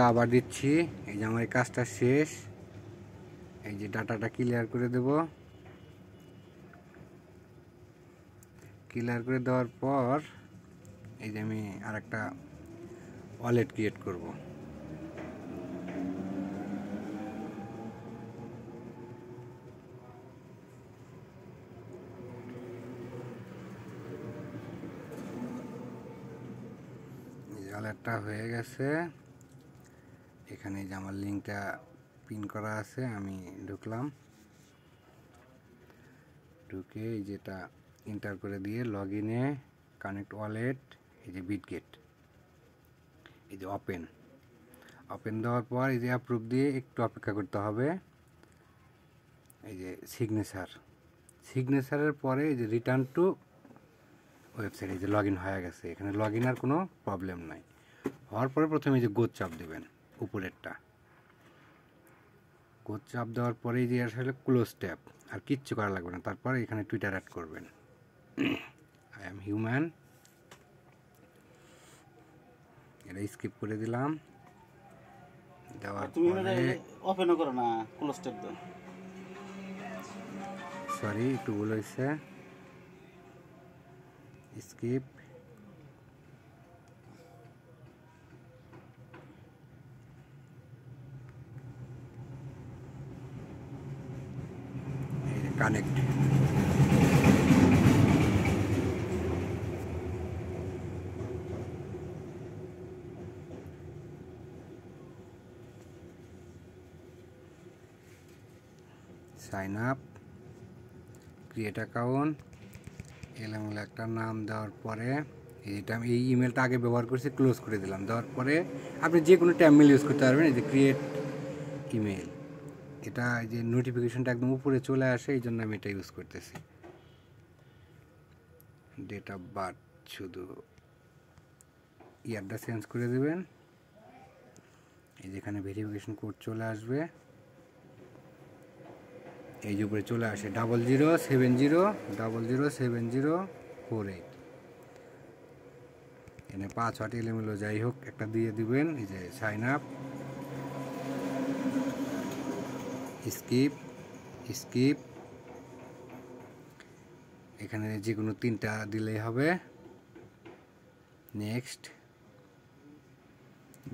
আবার দিচ্ছি। এই যে আমার এই কাজটা শেষ। এই যে ডাটাটা ক্লিয়ার করে দেব। ক্লিয়ার করে দেওয়ার পর এই যে আমি আরেকটা ওয়ালেট ক্রিয়েট করব। ওয়ালেটটা হয়ে গেছে। এখানে যে আমার লিঙ্কটা পিন করা আছে, আমি ঢুকলাম। ঢুকে এই যেটা এন্টার করে দিয়ে লগ ইনে কানেক্ট ওয়ালেট, এই যে বিটগেট, এই যে ওপেন দেওয়ার পর এই যে অ্যাপ্রুভ দিয়ে একটু অপেক্ষা করতে হবে। এই যে সিগনেচারের পরে এই যে রিটার্ন টু ওয়েবসাইট, এই যে লগ ইন হয়ে গেছে। এখানে লগ ইন আর কোনো প্রবলেম নাই। হওয়ার পরে প্রথমে এই যে গোদ চাপ দেবেন উপরেরটা। গোদ চাপ দেওয়ার পরে এই যে আসলে ক্লোজ ট্যাব, আর কিচ্ছু করা লাগবে না। তারপর এখানে টুইটার অ্যাড করবেন, আই এম হিউম্যান। এটা স্কিপ করে দিলাম। দেওয়ার পরে ওপেনও করো না, ক্লোজ ট্যাব দাও। সরি, একটু ভুল হয়েছে। Skip. Connect. Sign up, create account, এলোমেলো একটা নাম দেওয়ার পরে এইটা আমি এই ইমেলটা আগে ব্যবহার করছি, ক্লোজ করে দিলাম। দেওয়ার পরে আপনি যে কোনো মেল ইউজ করতে পারবেন। এই যে ক্রিয়েট ইমেল, এটা এই যে নোটিফিকেশনটা একদম উপরে চলে আসে, এই জন্য আমি এটা ইউজ করতেছি। ডেট অফ বার্থ শুধু ইয়ারটা চেঞ্জ করে দেবেন। এই যেখানে ভেরিফিকেশন কোড চলে আসবে, এই যে উপরে চলে আসে 0070007048। এখানে 5 এলোমেলো যাই হোক একটা দিয়ে দিবেন। এই যে সাইন আপ, স্কিপ, এখানে যে কোনো 3টা দিলেই হবে। নেক্সট,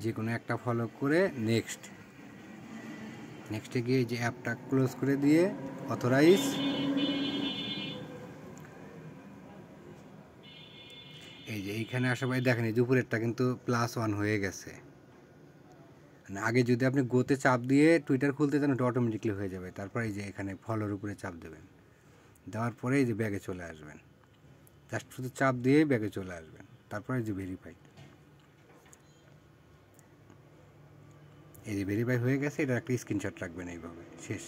যে কোনো একটা ফলো করে নেক্সটে গিয়ে যে অ্যাপটা ক্লোজ করে দিয়ে অথরাইজ। এই যে এইখানে আসার পরে দেখেন এই যে উপরেরটা কিন্তু +1 হয়ে গেছে। মানে আগে যদি আপনি গোতে চাপ দিয়ে টুইটার খুলতে চান ওটা অটোমেটিকলি হয়ে যাবে। তারপর এই যে এখানে ফলোর উপরে চাপ দেবেন। দেওয়ার পরে এই যে ব্যাগে চলে আসবেন। জাস্ট শুধু চাপ দিয়ে ব্যাগে চলে আসবেন। তারপরে এই যে ভেরিফাই, এই যে ভেরিফাই হয়ে গেছে। এটা একটা স্ক্রিনশট রাখবেন, এইভাবে শেষ।